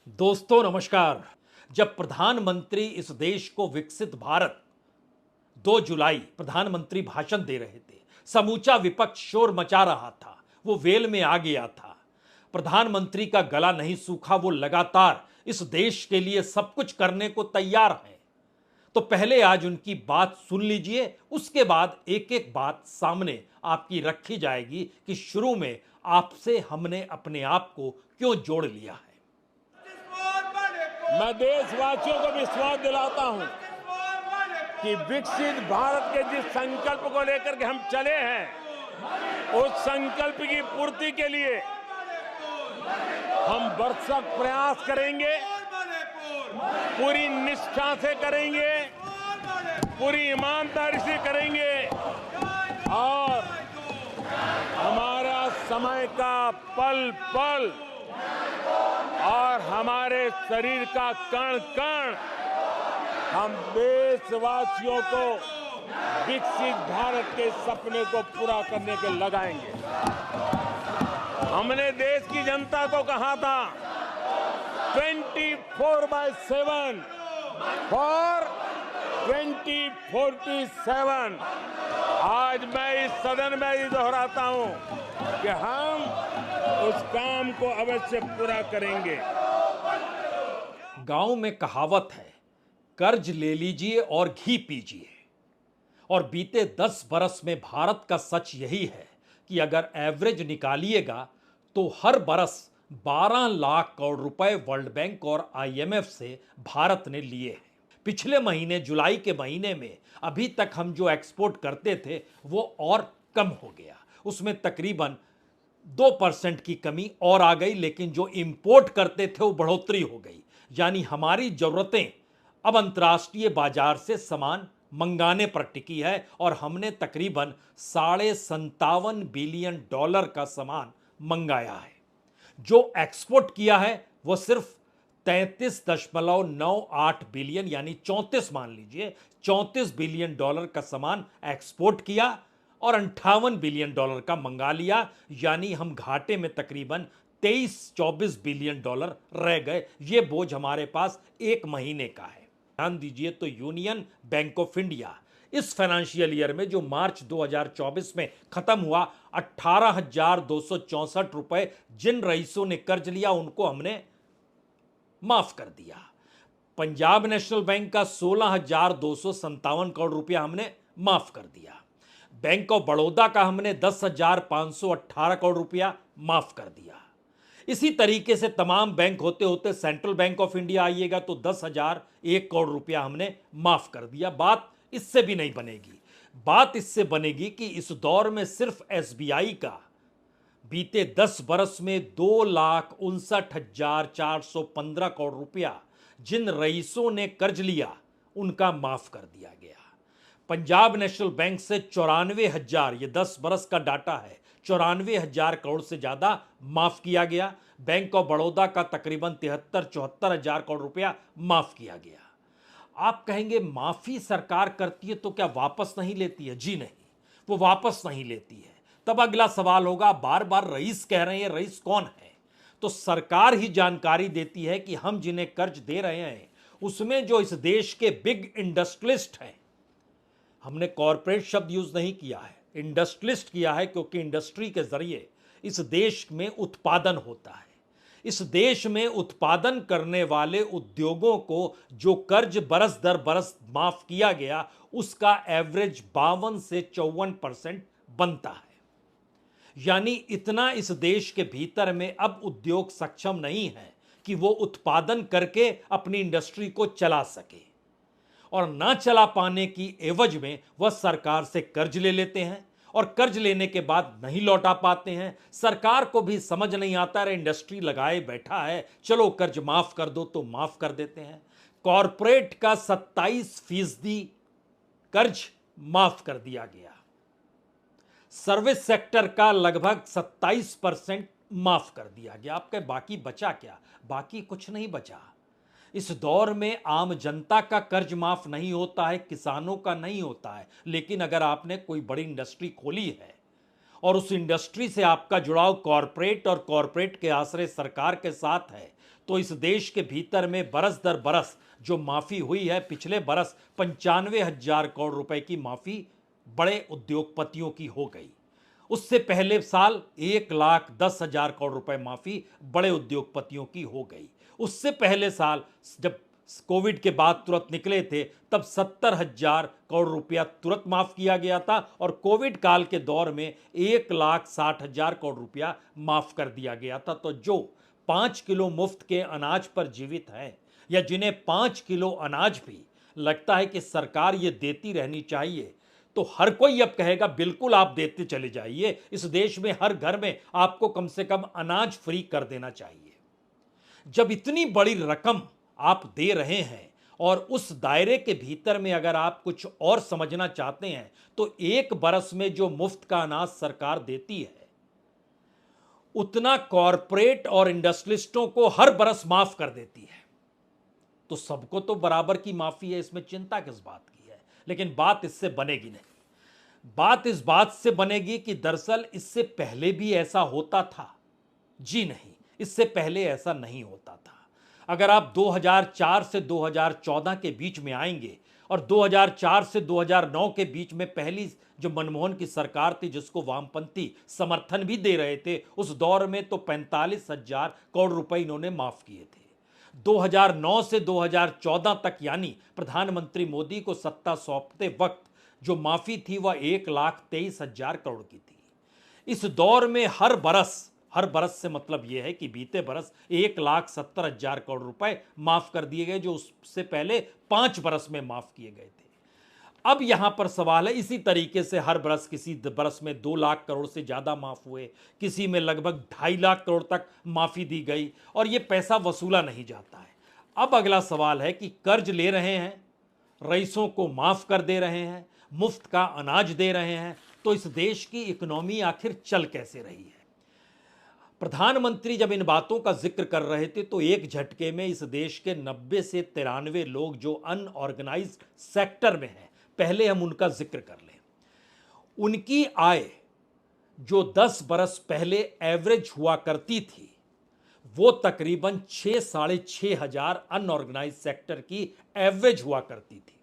दोस्तों नमस्कार। जब प्रधानमंत्री इस देश को विकसित भारत 2 जुलाई प्रधानमंत्री भाषण दे रहे थे, समूचा विपक्ष शोर मचा रहा था, वो वेल में आ गया था। प्रधानमंत्री का गला नहीं सूखा, वो लगातार इस देश के लिए सब कुछ करने को तैयार हैं। तो पहले आज उनकी बात सुन लीजिए, उसके बाद एक एक बात सामने आपकी रखी जाएगी कि शुरू में आपसे हमने अपने आप को क्यों जोड़ लिया है। मैं देशवासियों को विश्वास दिलाता हूं कि विकसित भारत के जिस संकल्प को लेकर के हम चले हैं, उस संकल्प की पूर्ति के लिए हम भरसक प्रयास करेंगे, पूरी निष्ठा से करेंगे, पूरी ईमानदारी से करेंगे और हमारा समय का पल पल और हमारे शरीर का कण कण हम देशवासियों को विकसित भारत के सपने को पूरा करने के लगाएंगे। हमने देश की जनता को कहा था 24/7 फॉर 2047। आज मैं इस सदन में ही दोहराता हूं कि हम उस काम को अवश्य पूरा करेंगे। गांव में कहावत है, कर्ज ले लीजिए और घी पीजिए। और बीते 10 बरस में भारत का सच यही है कि अगर एवरेज निकालिएगा तो हर बरस 12 लाख करोड़ रुपए वर्ल्ड बैंक और IMF से भारत ने लिए हैं। पिछले महीने जुलाई के महीने में अभी तक हम जो एक्सपोर्ट करते थे वो और कम हो गया, उसमें तकरीबन 2% की कमी और आ गई, लेकिन जो इंपोर्ट करते थे वो बढ़ोतरी हो गई। यानी हमारी जरूरतें अब अंतर्राष्ट्रीय बाजार से सामान मंगाने पर टिकी है और हमने तकरीबन $57 बिलियन का सामान मंगाया है। जो एक्सपोर्ट किया है वो सिर्फ 33.98 बिलियन यानी 34 मान लीजिए 34 बिलियन डॉलर का सामान एक्सपोर्ट किया और 58 बिलियन डॉलर का मंगा लिया। यानी हम घाटे में तकरीबन 23-24 बिलियन डॉलर रह गए। ये बोझ हमारे पास एक महीने का है। ध्यान दीजिए तो यूनियन बैंक ऑफ इंडिया इस फाइनेंशियल ईयर में जो मार्च 2024 में खत्म हुआ, 18,264 रुपए जिन रईसों ने कर्ज लिया उनको हमने माफ कर दिया। पंजाब नेशनल बैंक का 16,257 करोड़ रुपया हमने माफ कर दिया। बैंक ऑफ बड़ौदा का हमने 10,518 करोड़ रुपया माफ कर दिया। इसी तरीके से तमाम बैंक होते होते सेंट्रल बैंक ऑफ इंडिया आइएगा तो 10,001 करोड़ रुपया हमने माफ कर दिया। बात इससे भी नहीं बनेगी, बात इससे बनेगी कि इस दौर में सिर्फ SBI का बीते 10 बरस में 2,59,415 करोड़ रुपया जिन रईसों ने कर्ज लिया उनका माफ कर दिया गया। पंजाब नेशनल बैंक से 94,000, ये 10 बरस का डाटा है, 94,000 करोड़ से ज्यादा माफ किया गया। बैंक ऑफ बड़ौदा का तकरीबन 73-74 हजार करोड़ रुपया माफ किया गया। आप कहेंगे माफी सरकार करती है तो क्या वापस नहीं लेती है? जी नहीं, वो वापस नहीं लेती है। तब अगला सवाल होगा, बार बार रईस कह रहे हैं, रईस कौन है? तो सरकार ही जानकारी देती है कि हम जिन्हें कर्ज दे रहे हैं उसमें जो इस देश के बिग इंडस्ट्रियलिस्ट हैं, हमने कॉरपोरेट शब्द यूज नहीं किया है, इंडस्ट्रियलिस्ट किया है, क्योंकि इंडस्ट्री के जरिए इस देश में उत्पादन होता है। इस देश में उत्पादन करने वाले उद्योगों को जो कर्ज बरस दर बरस माफ किया गया उसका एवरेज 52 से 54% बनता है। यानी इतना इस देश के भीतर में अब उद्योग सक्षम नहीं है कि वो उत्पादन करके अपनी इंडस्ट्री को चला सके, और ना चला पाने की एवज में वह सरकार से कर्ज ले लेते हैं और कर्ज लेने के बाद नहीं लौटा पाते हैं। सरकार को भी समझ नहीं आता है, इंडस्ट्री लगाए बैठा है, चलो कर्ज माफ कर दो तो माफ कर देते हैं। कॉरपोरेट का 27% कर्ज माफ कर दिया गया, सर्विस सेक्टर का लगभग 27% माफ कर दिया गया। आपके बाकी बचा क्या? बाकी कुछ नहीं बचा। इस दौर में आम जनता का कर्ज माफ नहीं होता है, किसानों का नहीं होता है, लेकिन अगर आपने कोई बड़ी इंडस्ट्री खोली है और उस इंडस्ट्री से आपका जुड़ाव कॉरपोरेट और कॉरपोरेट के आश्रय सरकार के साथ है, तो इस देश के भीतर में बरस दर बरस जो माफी हुई है, पिछले बरस 95,000 करोड़ रुपए की माफी बड़े उद्योगपतियों की हो गई। उससे पहले साल 1,10,000 करोड़ रुपए माफी बड़े उद्योगपतियों की हो गई। उससे पहले साल जब कोविड के बाद तुरंत निकले थे, तब 70,000 करोड़ रुपया तुरंत माफ किया गया था और कोविड काल के दौर में 1,60,000 करोड़ रुपया माफ कर दिया गया था। तो जो 5 किलो मुफ्त के अनाज पर जीवित हैं, या जिन्हें 5 किलो अनाज भी लगता है कि सरकार ये देती रहनी चाहिए, तो हर कोई अब कहेगा बिल्कुल आप देते चले जाइए। इस देश में हर घर में आपको कम से कम अनाज फ्री कर देना चाहिए। जब इतनी बड़ी रकम आप दे रहे हैं और उस दायरे के भीतर में अगर आप कुछ और समझना चाहते हैं, तो एक बरस में जो मुफ्त का अनाज सरकार देती है, उतना कॉरपोरेट और इंडस्ट्रियलिस्टों को हर बरस माफ कर देती है। तो सबको तो बराबर की माफी है, इसमें चिंता किस बात की है। लेकिन बात इससे बनेगी नहीं। बात इस बात से बनेगी कि दरअसल इससे पहले भी ऐसा होता था। जी नहीं, इससे पहले ऐसा नहीं होता था। अगर आप 2004 से 2014 के बीच में आएंगे और 2004 से 2009 के बीच में पहली जो मनमोहन की सरकार थी, जिसको वामपंथी समर्थन भी दे रहे थे, उस दौर में तो 45,000 करोड़ रुपए इन्होंने माफ किए थे। 2009 से 2014 तक, यानी प्रधानमंत्री मोदी को सत्ता सौंपते वक्त जो माफी थी वह 1,23,000 करोड़ की थी। इस दौर में हर बरस से मतलब यह है कि बीते बरस 1,70,000 करोड़ रुपए माफ कर दिए गए, जो उससे पहले 5 बरस में माफ किए गए थे। अब यहां पर सवाल है, इसी तरीके से हर बरस, किसी बरस में 2 लाख करोड़ से ज्यादा माफ हुए, किसी में लगभग 2.5 लाख करोड़ तक माफी दी गई और यह पैसा वसूला नहीं जाता है। अब अगला सवाल है कि कर्ज ले रहे हैं, रईसों को माफ कर दे रहे हैं, मुफ्त का अनाज दे रहे हैं, तो इस देश की इकोनॉमी आखिर चल कैसे रही है। प्रधानमंत्री जब इन बातों का जिक्र कर रहे थे, तो एक झटके में इस देश के 90 से 93 लोग जो अनऑर्गेनाइज्ड सेक्टर में हैं, पहले हम उनका जिक्र कर लें। उनकी आय जो 10 बरस पहले एवरेज हुआ करती थी, वो तकरीबन 6,500 हजार अनऑर्गेनाइज्ड सेक्टर की एवरेज हुआ करती थी।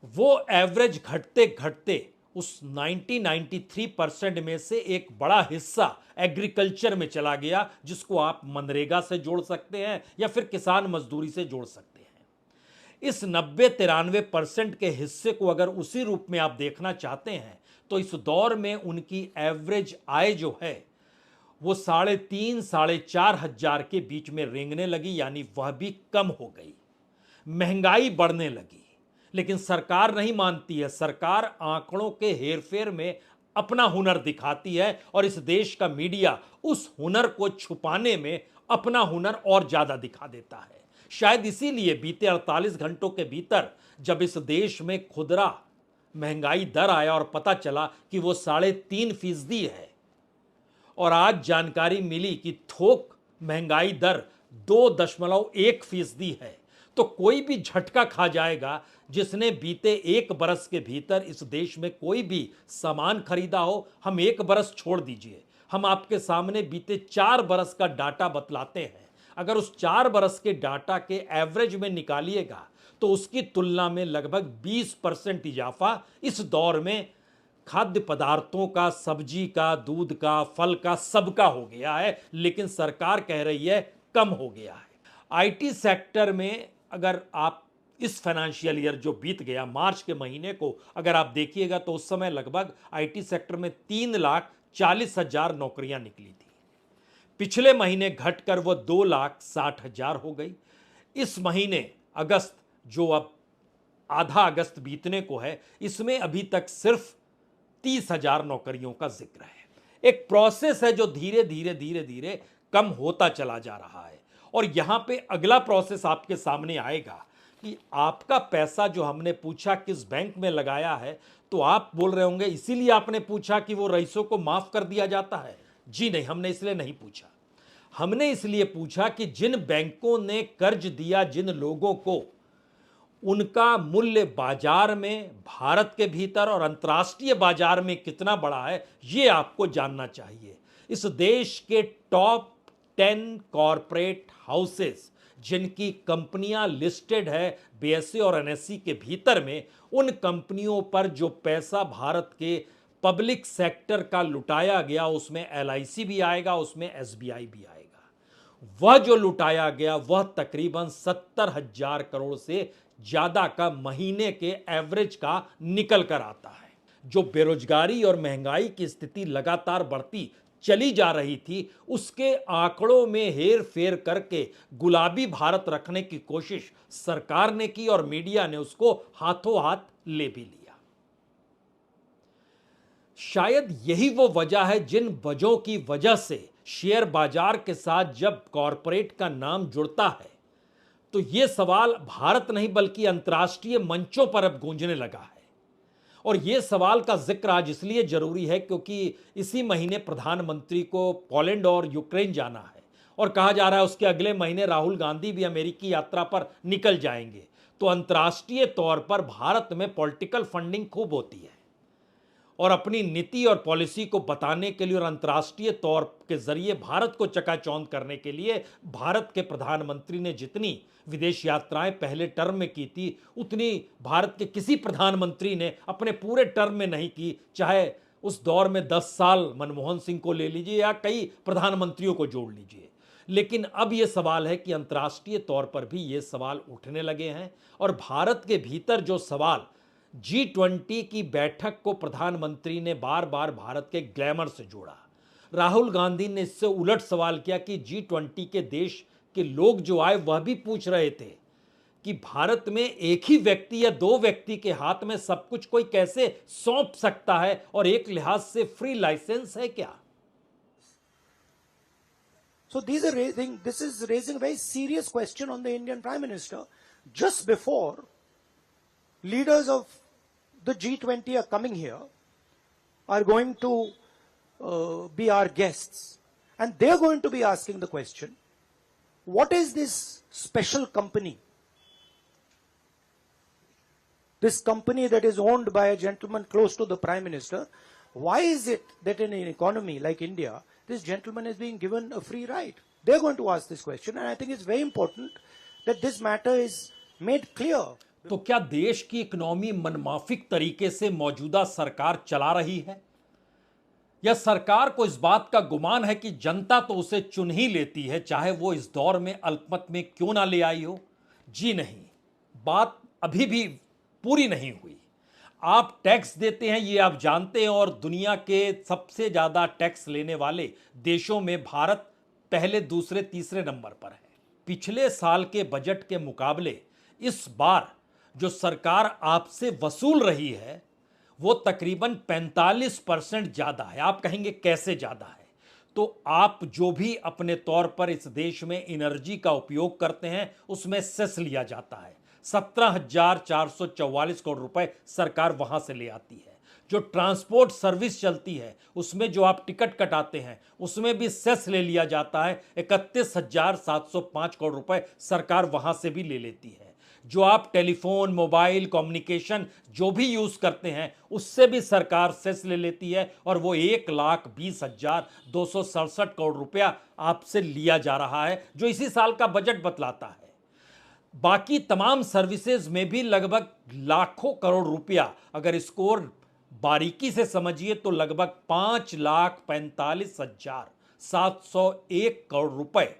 वो एवरेज घटते घटते उस 93% में से एक बड़ा हिस्सा एग्रीकल्चर में चला गया, जिसको आप मनरेगा से जोड़ सकते हैं या फिर किसान मजदूरी से जोड़ सकते हैं। इस 90-93% के हिस्से को अगर उसी रूप में आप देखना चाहते हैं, तो इस दौर में उनकी एवरेज आय जो है वो 3,500-4,500 हजार के बीच में रेंगने लगी, यानी वह भी कम हो गई। महंगाई बढ़ने लगी, लेकिन सरकार नहीं मानती है। सरकार आंकड़ों के हेरफेर में अपना हुनर दिखाती है और इस देश का मीडिया उस हुनर को छुपाने में अपना हुनर और ज्यादा दिखा देता है। शायद इसीलिए बीते 48 घंटों के भीतर जब इस देश में खुदरा महंगाई दर आया और पता चला कि वो 3.5% है, और आज जानकारी मिली कि थोक महंगाई दर 2.1% है, तो कोई भी झटका खा जाएगा जिसने बीते एक बरस के भीतर इस देश में कोई भी सामान खरीदा हो। हम एक बरस छोड़ दीजिए, हम आपके सामने बीते 4 बरस का डाटा बतलाते हैं। अगर उस 4 बरस के डाटा के एवरेज में निकालिएगा, तो उसकी तुलना में लगभग 20% इजाफा इस दौर में खाद्य पदार्थों का, सब्जी का, दूध का, फल का, सबका हो गया है। लेकिन सरकार कह रही है कम हो गया है। आईटी सेक्टर में अगर आप इस फाइनेंशियल ईयर जो बीत गया, मार्च के महीने को अगर आप देखिएगा, तो उस समय लगभग आईटी सेक्टर में 3,40,000 नौकरियां निकली थी। पिछले महीने घटकर वो 2,60,000 हो गई। इस महीने अगस्त, जो अब आधा अगस्त बीतने को है, इसमें अभी तक सिर्फ 30,000 नौकरियों का जिक्र है। एक प्रोसेस है जो धीरे धीरे धीरे धीरे कम होता चला जा रहा है। और यहां पे अगला प्रोसेस आपके सामने आएगा कि आपका पैसा जो हमने पूछा किस बैंक में लगाया है, तो आप बोल रहे होंगे इसीलिए आपने पूछा कि वो रईसों को माफ कर दिया जाता है। जी नहीं, हमने इसलिए नहीं पूछा। हमने इसलिए पूछा कि जिन बैंकों ने कर्ज दिया जिन लोगों को, उनका मूल्य बाजार में, भारत के भीतर और अंतर्राष्ट्रीय बाजार में कितना बड़ा है, ये आपको जानना चाहिए। इस देश के टॉप 10 कॉरपोरेट हाउसेस जिनकी कंपनियां लिस्टेड है बीएसई और एनएसई के भीतर में, उन कंपनियों पर जो पैसा भारत के पब्लिक सेक्टर का लुटाया गया, उसमें एलआईसी भी आएगा, उसमें एसबीआई भी आएगा। वह जो लुटाया गया वह तकरीबन 70,000 करोड़ से ज्यादा का महीने के एवरेज का निकल कर आता है। जो बेरोजगारी और महंगाई की स्थिति लगातार बढ़ती चली जा रही थी, उसके आंकड़ों में हेर फेर करके गुलाबी भारत रखने की कोशिश सरकार ने की और मीडिया ने उसको हाथों हाथ ले भी लिया। शायद यही वो वजह है जिन वजहों की वजह से शेयर बाजार के साथ जब कॉरपोरेट का नाम जुड़ता है तो यह सवाल भारत नहीं बल्कि अंतर्राष्ट्रीय मंचों पर अब गूंजने लगा है। और यह सवाल का जिक्र आज इसलिए जरूरी है क्योंकि इसी महीने प्रधानमंत्री को पोलैंड और यूक्रेन जाना है और कहा जा रहा है उसके अगले महीने राहुल गांधी भी अमेरिकी यात्रा पर निकल जाएंगे। तो अंतर्राष्ट्रीय तौर पर भारत में पॉलिटिकल फंडिंग खूब होती है और अपनी नीति और पॉलिसी को बताने के लिए और अंतर्राष्ट्रीय तौर के जरिए भारत को चकाचौंध करने के लिए भारत के प्रधानमंत्री ने जितनी विदेश यात्राएं पहले टर्म में की थी, उतनी भारत के किसी प्रधानमंत्री ने अपने पूरे टर्म में नहीं की। चाहे उस दौर में 10 साल मनमोहन सिंह को ले लीजिए या कई प्रधानमंत्रियों को जोड़ लीजिए। लेकिन अब यह सवाल है कि अंतर्राष्ट्रीय तौर पर भी ये सवाल उठने लगे हैं और भारत के भीतर जो सवाल G20 की बैठक को प्रधानमंत्री ने बार बार भारत के ग्लैमर से जोड़ा। राहुल गांधी ने इससे उलट सवाल किया कि G20 के देश के लोग जो आए वह भी पूछ रहे थे कि भारत में एक ही व्यक्ति या 2 व्यक्ति के हाथ में सब कुछ कोई कैसे सौंप सकता है और एक लिहाज से फ्री लाइसेंस है क्या? So this is raising a very serious question on the Indian Prime Minister. Just before leaders of the G20 are coming here, are going to be our guests, and they're going to be asking the question, what is this special company? This company that is owned by a gentleman close to the Prime Minister, why is it that in an economy like India, this gentleman is being given a free ride? They're going to ask this question, and I think it's very important that this matter is made clear. तो क्या देश की economy मनमाफिक तरीके से मौजूदा सरकार चला रही है, या सरकार को इस बात का गुमान है कि जनता तो उसे चुन ही लेती है चाहे वो इस दौर में अल्पमत में क्यों ना ले आई हो? जी नहीं, बात अभी भी पूरी नहीं हुई। आप टैक्स देते हैं ये आप जानते हैं और दुनिया के सबसे ज्यादा टैक्स लेने वाले देशों में भारत पहले, दूसरे, तीसरे नंबर पर है। पिछले साल के बजट के मुकाबले इस बार जो सरकार आपसे वसूल रही है वो तकरीबन 45% ज्यादा है। आप कहेंगे कैसे ज्यादा है? तो आप जो भी अपने तौर पर इस देश में एनर्जी का उपयोग करते हैं उसमें सेस लिया जाता है। 17,444 करोड़ रुपए सरकार वहां से ले आती है। जो ट्रांसपोर्ट सर्विस चलती है उसमें जो आप टिकट कटाते हैं उसमें भी सेस ले लिया जाता है। 31,705 करोड़ रुपए सरकार वहां से भी ले लेती है। जो आप टेलीफोन, मोबाइल, कम्युनिकेशन जो भी यूज करते हैं उससे भी सरकार सेस ले लेती है और वो 1,20,267 करोड़ रुपया आपसे लिया जा रहा है, जो इसी साल का बजट बतलाता है। बाकी तमाम सर्विसेज में भी लगभग लाखों करोड़ रुपया, अगर इसको और बारीकी से समझिए तो लगभग 5,45,701 करोड़ रुपए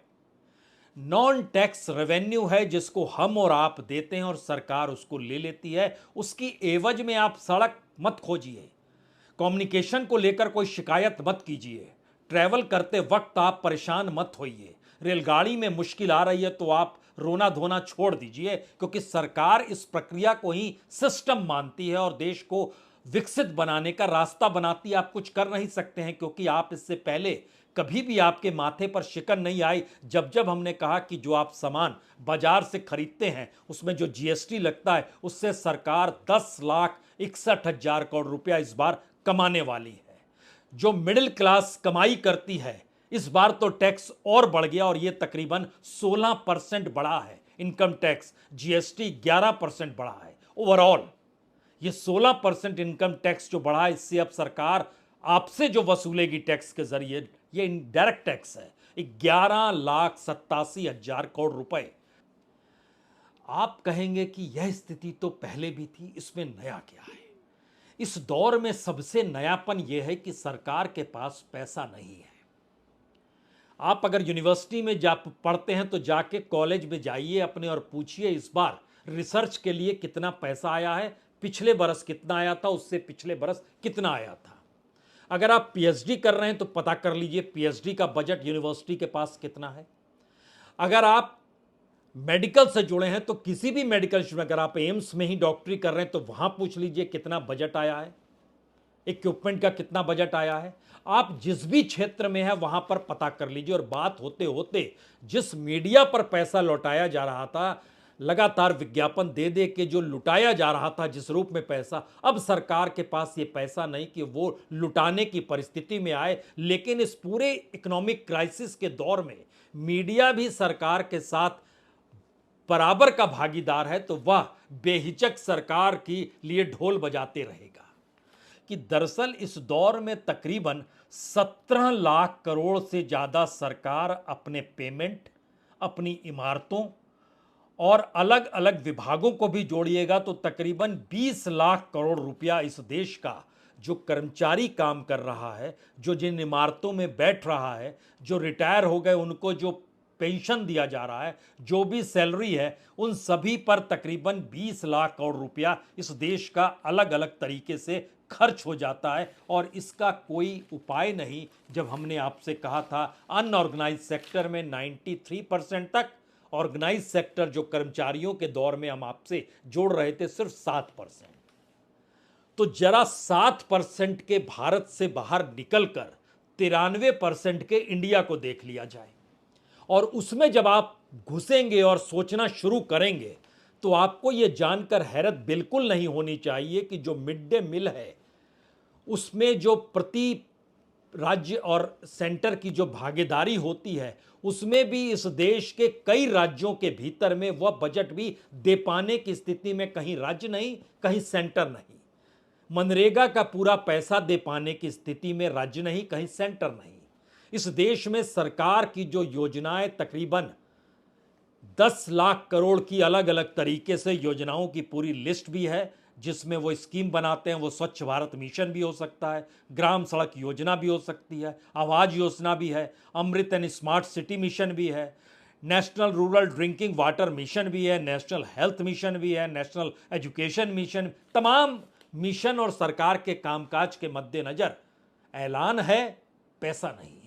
नॉन टैक्स रेवेन्यू है जिसको हम और आप देते हैं और सरकार उसको ले लेती है। उसकी एवज में आप सड़क मत खोजिए, कम्युनिकेशन को लेकर कोई शिकायत मत कीजिए, ट्रैवल करते वक्त आप परेशान मत होइए, रेलगाड़ी में मुश्किल आ रही है तो आप रोना धोना छोड़ दीजिए, क्योंकि सरकार इस प्रक्रिया को ही सिस्टम मानती है और देश को विकसित बनाने का रास्ता बनाती है। आप कुछ कर नहीं सकते हैं क्योंकि आप इससे पहले कभी भी आपके माथे पर शिकन नहीं आई जब हमने कहा कि जो आप सामान बाजार से खरीदते हैं उसमें जो जीएसटी लगता है उससे सरकार 10,61,000 करोड़ रुपया इस बार कमाने वाली है। जो मिडिल क्लास कमाई करती है इस बार तो टैक्स और बढ़ गया और यह तकरीबन 16% बढ़ा है। इनकम टैक्स जीएसटी 11% बढ़ा है ओवरऑल। ये 16% इनकम टैक्स जो बढ़ा है, इससे अब सरकार आपसे जो वसूलेगी टैक्स के जरिए, ये इनडायरेक्ट टैक्स है 11,87,000 करोड़ रुपए। आप कहेंगे कि यह स्थिति तो पहले भी थी, इसमें नया क्या है? इस दौर में सबसे नयापन यह है कि सरकार के पास पैसा नहीं है। आप अगर यूनिवर्सिटी में जा पढ़ते हैं तो जाके कॉलेज में जाइए अपने और पूछिए इस बार रिसर्च के लिए कितना पैसा आया है, पिछले बरस कितना आया था, उससे पिछले बरस कितना आया था। अगर आप पीएचडी कर रहे हैं तो पता कर लीजिए पीएचडी का बजट यूनिवर्सिटी के पास कितना है। अगर आप मेडिकल से जुड़े हैं तो किसी भी मेडिकल में, अगर आप एम्स में ही डॉक्टरी कर रहे हैं तो वहां पूछ लीजिए कितना बजट आया है, इक्विपमेंट का कितना बजट आया है। आप जिस भी क्षेत्र में है वहां पर पता कर लीजिए। और बात होते होते जिस मीडिया पर पैसा लौटाया जा रहा था, लगातार विज्ञापन दे दे के जो लुटाया जा रहा था जिस रूप में पैसा, अब सरकार के पास ये पैसा नहीं कि वो लुटाने की परिस्थिति में आए। लेकिन इस पूरे इकोनॉमिक क्राइसिस के दौर में मीडिया भी सरकार के साथ बराबर का भागीदार है, तो वह बेहिचक सरकार के लिए ढोल बजाते रहेगा। कि दरअसल इस दौर में तकरीबन 17 लाख करोड़ से ज्यादा सरकार अपने पेमेंट, अपनी इमारतों और अलग अलग विभागों को भी जोड़िएगा तो तकरीबन 20 लाख करोड़ रुपया इस देश का जो कर्मचारी काम कर रहा है, जो जिन इमारतों में बैठ रहा है, जो रिटायर हो गए उनको जो पेंशन दिया जा रहा है, जो भी सैलरी है, उन सभी पर तकरीबन 20 लाख करोड़ रुपया इस देश का अलग अलग तरीके से खर्च हो जाता है। और इसका कोई उपाय नहीं। जब हमने आपसे कहा था अनऑर्गेनाइज सेक्टर में 93% तक, ऑर्गेनाइज सेक्टर जो कर्मचारियों के दौर में हम आपसे जोड़ रहे थे सिर्फ 7%। तो जरा 7% के भारत से बाहर निकलकर 93% के इंडिया को देख लिया जाए। और उसमें जब आप घुसेंगे और सोचना शुरू करेंगे तो आपको यह जानकर हैरत बिल्कुल नहीं होनी चाहिए कि जो मिड डे मील है उसमें जो प्रति राज्य और सेंटर की जो भागीदारी होती है, उसमें भी इस देश के कई राज्यों के भीतर में वह बजट भी दे पाने की स्थिति में कहीं राज्य नहीं, कहीं सेंटर नहीं। मनरेगा का पूरा पैसा दे पाने की स्थिति में राज्य नहीं, कहीं सेंटर नहीं। इस देश में सरकार की जो योजनाएं तकरीबन 10 लाख करोड़ की अलग अलग तरीके से योजनाओं की पूरी लिस्ट भी है, जिसमें वो स्कीम बनाते हैं। वो स्वच्छ भारत मिशन भी हो सकता है, ग्राम सड़क योजना भी हो सकती है, आवाज योजना भी है, अमृत एंड स्मार्ट सिटी मिशन भी है, national rural drinking water mission भी है, नेशनल हेल्थ मिशन भी है, नेशनल एजुकेशन मिशन। तमाम मिशन और सरकार के कामकाज के मद्देनजर ऐलान है, पैसा नहीं।